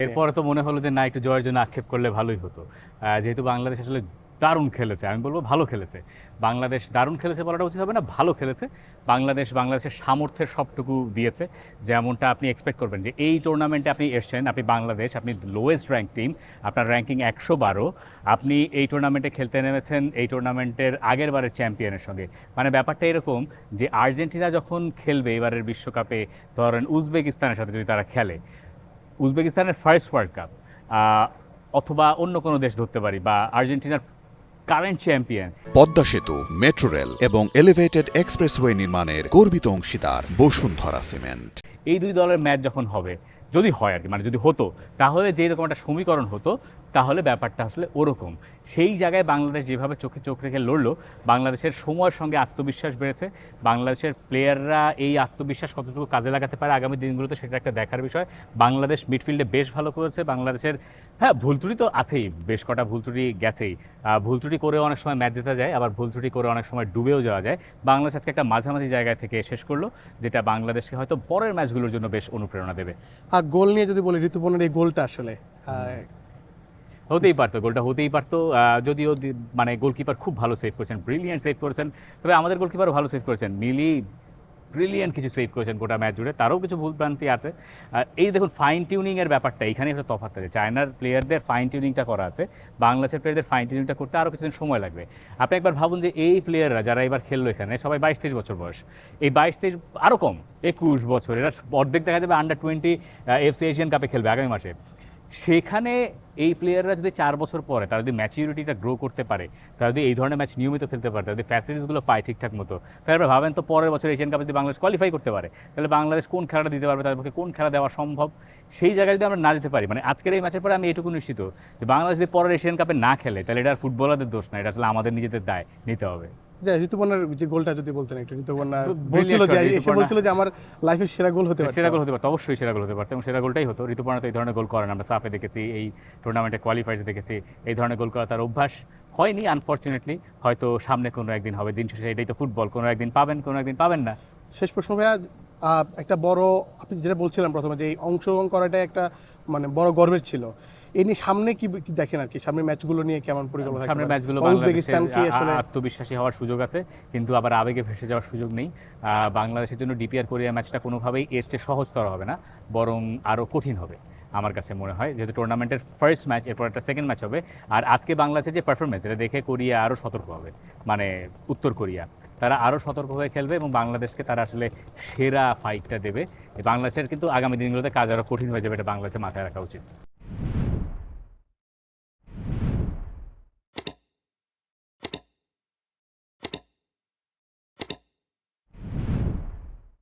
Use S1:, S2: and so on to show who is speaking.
S1: এরপরে তো মনে হলো যে না, একটু জয়ের জন্য আক্ষেপ করলে ভালোই হতো। যেহেতু বাংলাদেশ আসলে দারুণ খেলেছে, আমি বলবো ভালো খেলেছে। বাংলাদেশ দারুণ খেলেছে বলাটা উচিত হবে না, ভালো খেলেছে। বাংলাদেশের সামর্থ্যের সবটুকু দিয়েছে, যেমনটা আপনি এক্সপেক্ট করবেন যে এই টুর্নামেন্টে আপনি এসছেন, আপনি বাংলাদেশ, আপনি লোয়েস্ট র্যাঙ্ক টিম, আপনার র্যাঙ্কিং 112, আপনি এই টুর্নামেন্টে খেলতে নেমেছেন এই টুর্নামেন্টের আগের বারের চ্যাম্পিয়নের সঙ্গে। মানে ব্যাপারটা এরকম যে আর্জেন্টিনা যখন খেলবে এবারের বিশ্বকাপে, ধরেন উজবেকিস্তানের সাথে যদি তারা খেলে, উজবেকিস্তানের ফার্স্ট ওয়ার্ল্ড কাপ, অথবা অন্য কোনো দেশ ধরতে পারি, বা আর্জেন্টিনার কারেন্ট চ্যাম্পিয়ন।
S2: পদ্মা সেতু, মেট্রো রেল এবং এলিভেটেড এক্সপ্রেসওয়ে নির্মাণের গর্বিত অংশীদার বসুন্ধরা সিমেন্ট।
S1: এই দুই দলের ম্যাচ যখন হবে, যদি হয় আর কি, মানে যদি হতো, তাহলে যেরকম একটা সমীকরণ হতো, তাহলে ব্যাপারটা আসলে ওরকম। সেই জায়গায় বাংলাদেশ যেভাবে চোখে চোখ রেখে লড়লো, বাংলাদেশের সময়ের সঙ্গে আত্মবিশ্বাস বেড়েছে। বাংলাদেশের প্লেয়াররা এই আত্মবিশ্বাস কতটুকু কাজে লাগাতে পারে আগামী দিনগুলোতে, সেটা একটা দেখার বিষয়। বাংলাদেশ মিডফিল্ডে বেশ ভালো করেছে। বাংলাদেশের, হ্যাঁ, ভুল ত্রুটি তো আছেই, বেশ কটা ভুল ত্রুটি গেছেই। ভুল ত্রুটি করেও অনেক সময় ম্যাচ জেতা যায়, আবার ভুল ত্রুটি করে অনেক সময় ডুবেও যাওয়া যায়। বাংলাদেশ আজকে একটা মাঝামাঝি জায়গায় থেকে শেষ করলো, যেটা বাংলাদেশকে হয়তো পরের ম্যাচগুলোর জন্য বেশ অনুপ্রেরণা দেবে।
S3: আর গোল নিয়ে যদি বলি, ঋতুপর্ণের এই গোলটা আসলে
S1: হতেই পারতো, গোলটা হতেই পারতো। যদিও মানে গোলকিপার খুব ভালো সেভ করেছেন, ব্রিলিয়েন্ট সেভ করেছেন। তবে আমাদের গোলকিপারও ভালো সেভ করেছেন, মিলি ব্রিলিয়েন্ট কিছু সেভ করেছেন গোটা ম্যাচ জুড়ে, তারও কিছু ভুলভ্রান্তি আছে। এই দেখুন ফাইন টিউনিংয়ের ব্যাপারটা এখানে একটা তফাৎ আছে। চায়নার প্লেয়ারদের ফাইন টিউনিংটা করা আছে, বাংলাদেশের প্লেয়ারদের ফাইন টিউনিংটা করতে আরও কিছুদিন সময় লাগবে। আপনি একবার ভাবুন যে এই প্লেয়াররা যারা এবার খেললো এখানে, সবাই 22-23 বছর বয়স। এই 22-23, আরও কম 21 বছর, এরা অর্ধেক দেখা যাবে আন্ডার-20 এফসি এশিয়ান কাপে খেলবে আগামী মাসে। সেখানে এই প্লেয়াররা যদি 4 বছর পরে তারা যদি ম্যাচিউরিটিটা গ্রো করতে পারে, তারা যদি এই ধরনের ম্যাচ নিয়মিত খেলতে পারে, তারা যদি ফ্যাসিলিটিসগুলো পায় ঠিকঠাক মতো, তাহলে ভাবেন তো পরের বছর এশিয়ান কাপে যদি বাংলাদেশ কোয়ালিফাই করতে পারে, তাহলে বাংলাদেশ কোন খেলাটা দিতে পারবে, তাদের পক্ষে কোন খেলা দেওয়া সম্ভব। সেই জায়গায় যদি আমরা না যেতে পারি, মানে আজকের এই ম্যাচের পরে আমি এটুকু নিশ্চিত যে বাংলাদেশ যদি পরের এশিয়ান কাপে না খেলে, তাহলে এটা ফুটবলারদের দোষ না, এটা আসলে আমাদের নিজেদের দায় নিতে হবে।
S3: যে ঋতুপর্ণার যে গোলটা যদি বলতেন একটু, ঋতুপর্ণা
S1: Brilliant
S3: বলছিল যে আমার লাইফের সেরা গোল হতে পারে।
S1: সেরা গোল হতে পারতো, অবশ্যই সেরা গোল হতে পারতো, এবং সেরা গোলটাই হতো। ঋতুপর্ণা তো এই ধরনের গোল করেন, আমরা সাফে দেখেছি, এই টুর্নামেন্টে কোয়ালিফায়ার্সে দেখেছি। এই ধরনের গোল করা তার অভ্যাস হয়নি আনফর্চুনেটলি। হয়তো সামনে কোনো একদিন হবে, দিন শেষে এটাই তো ফুটবল, কোনো একদিন পাবেন, কোনো একদিন পাবেন না।
S3: শেষ প্রশ্ন ভাইয়া, একটা বড়, আপনি যেটা বলছিলেন প্রথমে, যে এই অংশগ্রহণ করাটাই একটা মানে বড় গর্বের ছিল। এই নিয়ে সামনে কি দেখেন আর কি, সামনের ম্যাচগুলো নিয়ে কেমন পরিকল্পনা?
S1: সামনের ম্যাচগুলো
S3: উজবেকিস্তান কি আসলে
S1: আত্মবিশ্বাসী হওয়ার সুযোগ আছে, কিন্তু আবার আবেগে ভেসে যাওয়ার সুযোগ নেই। বাংলাদেশের জন্য ডিপিআর কোরিয়া ম্যাচটা কোনোভাবেই এর চেয়ে সহজতর হবে না, বরং আরও কঠিন হবে আমার কাছে মনে হয়। যেহেতু টুর্নামেন্টের ফার্স্ট ম্যাচ, এরপর একটা সেকেন্ড ম্যাচ হবে। আর আজকে বাংলাদেশের যে পারফরমেন্স, এটা দেখে কোরিয়া আরও সতর্ক হবে, মানে উত্তর কোরিয়া, তারা আরও সতর্ক হয়ে খেলবে এবং বাংলাদেশকে তারা আসলে সেরা ফাইটটা দেবে। বাংলাদেশের কিন্তু আগামী দিনগুলোতে কাজ আরও কঠিন হয়ে যাবে, এটা বাংলাদেশের মাথায় রাখা উচিত।